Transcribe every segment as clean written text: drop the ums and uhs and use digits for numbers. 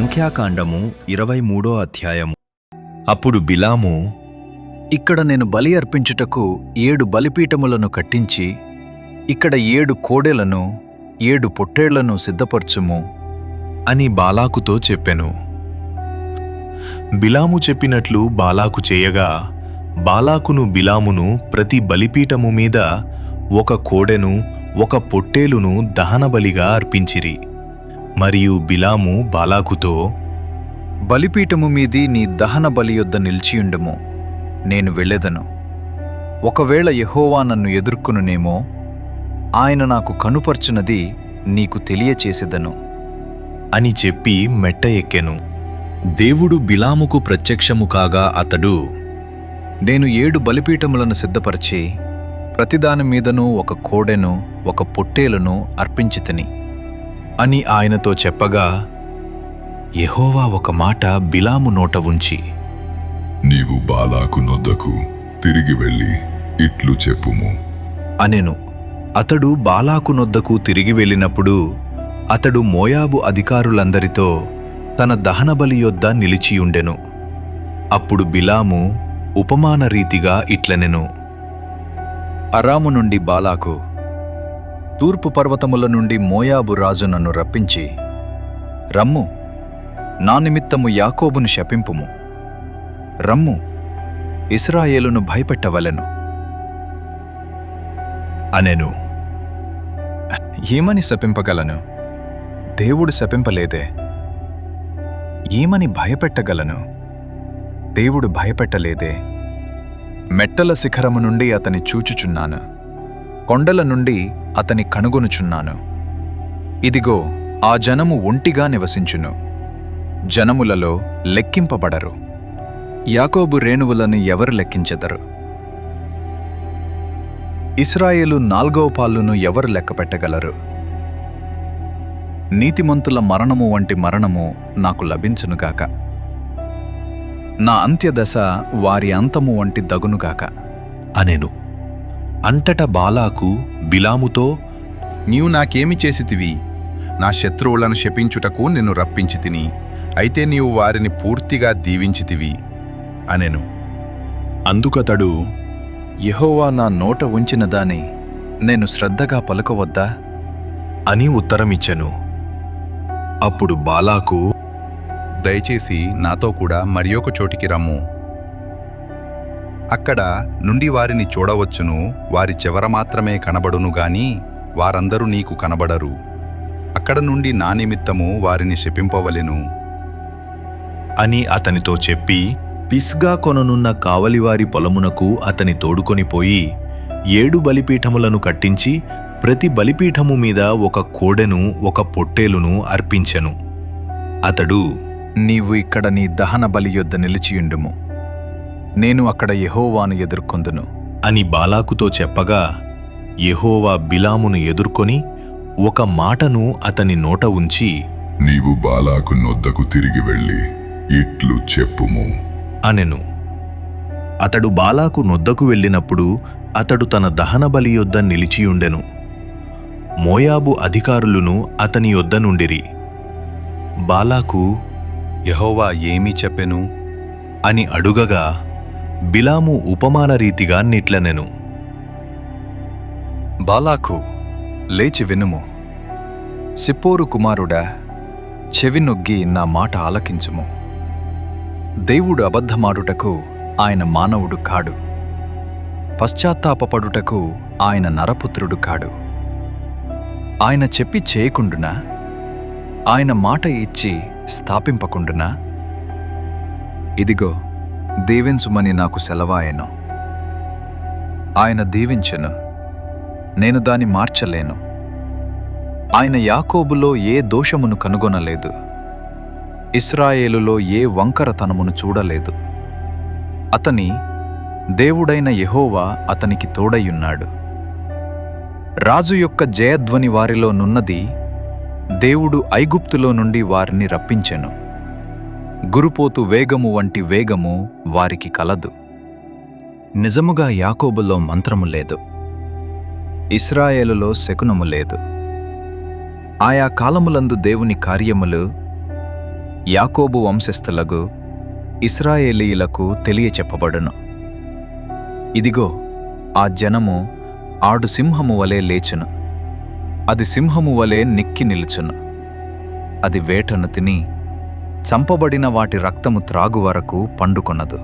సంఖ్యాకాండము 23 అధ్యాయము. అప్పుడు బిలాము, ఇక్కడ నేను బలి అర్పించుటకు 7 బలిపీఠములను కట్టించి ఇక్కడ 7 కోడెలను 7 పొట్టేళ్లను సిద్ధపరచుము అని బాలాకుతో చెప్పెను. బిలాము చెప్పినట్లు బాలాకు చేయగా, బాలాకును బిలామును ప్రతి బలిపీఠము మీద 1 కోడెను 1 పొట్టేలును దహనబలిగా అర్పించిరి. మరియు బిలాము బాలాకుతో, బలిపీఠము మీది నీ దహన బలి యొద్ద నిలిచియుండుము, నేను వెళ్ళెదను. ఒకవేళ యెహోవా నన్ను ఎదుర్కొనునేమో, ఆయన నాకు కనుపర్చునది నీకు తెలియచేసెదను అని చెప్పి మెట్ట ఎక్కెను. దేవుడు బిలాముకు ప్రత్యక్షము కాగా అతడు, నేను 7 బలిపీఠములను సిద్ధపరిచి ప్రతిదాని మీదను 1 కోడెను 1 పొట్టేలును అర్పించితిని అని ఆయనతో చెప్పగా, యెహోవా ఒక మాట బిలాము నోట ఉంచి, నీవు బాలాకు నొద్దకు తిరిగి వెళ్ళి ఇట్లు చెప్పుము అనెను. అతడు బాలాకు నొద్దకు తిరిగి వెళ్ళినప్పుడు అతడు మోయాబు అధికారులందరితో తన దహనబలి యొద్ద నిలిచియుండెను. అప్పుడు బిలాము ఉపమాన రీతిగా ఇట్లనెను. అరాము నుండి బాలాకు, తూర్పు పర్వతముల నుండి మోయాబు రాజు నన్ను రప్పించి, రమ్ము, నా నిమిత్తము యాకోబును శపింపుము, రమ్ము, ఇశ్రాయేలును భయపెట్టవలెను అనెను. ఏమని శపింపగలను? దేవుడు శపింపలేదే. ఏమని భయపెట్టగలను? దేవుడు భయపెట్టలేదే. మెట్టల శిఖరము నుండి అతని చూచుచున్నాను, కొండల నుండి అతని కనుగొనుచున్నాను. ఇదిగో, ఆ జనము ఒంటిగా నివసించును, జనములలో లెక్కింపబడరు. యాకోబు రేణువులను ఎవరు లెక్కించెదరు? ఇశ్రాయేలు 4వ పాలును ఎవరు లెక్కపెట్టగలరు? నీతిమంతుల మరణము వంటి మరణము నాకు లభించునుగాక, నా అంత్యదశ వారి అంతము వంటి దగునుగాక అనెను. అంతట బాలాకు బిలాముతో, నీవు నాకేమి చేసితివి? నా శత్రువులను శపించుటకు నిన్ను రప్పించితిని, అయితే నీవు వారిని పూర్తిగా దీవించితివి అనెను. అందుకతడు, యెహోవా నా నోట ఉంచిన దాని నేను శ్రద్ధగా పలుకవద్దా అని ఉత్తరమిచ్చెను. అప్పుడు బాలాకు, దయచేసి నాతో కూడా మరియొక చోటికి రమ్ము, అక్కడ నుండి వారిని చూడవచ్చును, వారి చివర మాత్రమే కనబడును గాని వారందరూ నీకు కనబడరు. అక్కడ నుండి నా నిమిత్తము వారిని శపింపవలెను అని అతనితో చెప్పి, పిస్గా కొననున్న కావలివారి పొలమునకు అతని తోడుకొని పోయి 7 బలిపీఠములను కట్టించి ప్రతి బలిపీఠము మీద 1 కోడెను 1 పొట్టేలును అర్పించెను. అతడు, నీవు ఇక్కడ నీ దహన బలి యొద్ద నిలిచియుండుము, నేను అక్కడ యెహోవాను ఎదుర్కొందును అని బాలాకుతో చెప్పగా, యెహోవా బిలామును ఎదుర్కొని ఒక మాటను అతని నోట ఉంచి, నీవు బాలాకు నొద్దకు తిరిగి వెళ్ళి ఇట్లు చెప్పుము అనెను. అతడు బాలాకు నొద్దకు వెళ్ళినప్పుడు అతడు తన దహనబలి యొద్ద నిలిచియుండెను. మోయాబు అధికారులును అతని యొద్ద నుండిరి. బాలాకు, యెహోవా ఏమి చెప్పెను అని అడుగగా, బిలాము ఉపమాన రీతిగా నిట్లనెను. బాలాకు, లేచి వినుము, సిప్పోరు కుమారుడా, చెవి నొగ్గి నా మాట ఆలకించుము. దేవుడు అబద్ధమాడుటకు ఆయన మానవుడు కాడు, పశ్చాత్తాపపడుటకు ఆయన నరపుత్రుడు కాడు. ఆయన చెప్పి చేయకుండునా? ఆయన మాట ఇచ్చి స్థాపింపకుండునా? ఇదిగో, దీవించుమని నాకు సెలవాయెను, ఆయన దీవించెను, నేను దాని మార్చలేను. ఆయన యాకోబులో ఏ దోషమును కనుగొనలేదు, ఇశ్రాయేలులో ఏ వంకరతనమును చూడలేదు. అతని దేవుడైన యెహోవా అతనికి తోడయ్యున్నాడు. రాజు యొక్క జయధ్వని వారిలో నున్నది, దేవుడు ఐగుప్తులో నుండి వారిని రప్పించెను. గురుపోతు వేగము వంటి వేగము వారికి కలదు. నిజముగా యాకోబులో మంత్రము లేదు, ఇశ్రాయేలులో శకునము లేదు. ఆయా కాలములందు దేవుని కార్యములు యాకోబు వంశస్థులకు ఇశ్రాయేలీయులకు తెలియచెప్పబడును. ఇదిగో, ఆ జనము ఆడు సింహము వలె లేచును. అది సింహము వలె నిక్కి నిలుచును. అది వేటను తిని చంపబడిన వాటి రక్తము త్రాగు వరకు పండుకొనదు.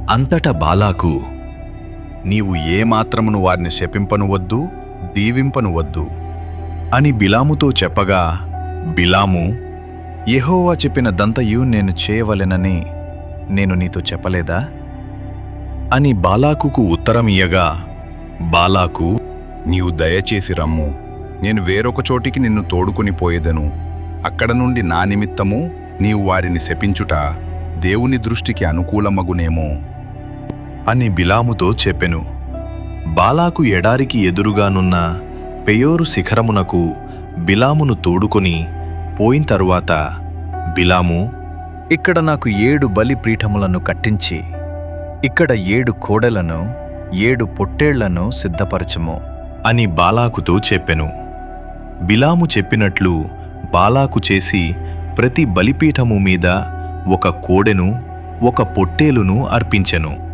అంతటా బాలాకు, నీవు ఏమాత్రమును వారిని శపింపను వద్దు, దీవింపను వద్దు అని బిలాముతో చెప్పగా, బిలాము, యెహోవా చెప్పిన దంతయు నేను చేయవలెనని నేను నీతో చెప్పలేదా? అని బాలాకుకు ఉత్తరమియ్యగా, బాలాకు, నీవు దయచేసి రమ్ము, నేను వేరొక చోటికి నిన్ను తోడుకొని పోయేదను. అక్కడ నుండి నా నిమిత్తము నీవు వారిని శపించుట దేవుని దృష్టికి అనుకూలమగునేమో అని బిలాముతో చెప్పెను. బాలాకు ఎడారికి ఎదురుగానున్న పెయోరు శిఖరమునకు బిలామును తోడుకొని పోయిన తరువాత బిలాము, ఇక్కడ నాకు 7 బలిపీఠములను కట్టించి ఇక్కడ 7 కోడెలను 7 పొట్టేళ్లను సిద్ధపరచుము అని బాలాకుతో చెప్పెను. బిలాము చెప్పినట్లు బాలాకు చేసి ప్రతి బలిపీఠము మీద 1 కోడెను 1 పొట్టేలును అర్పించెను.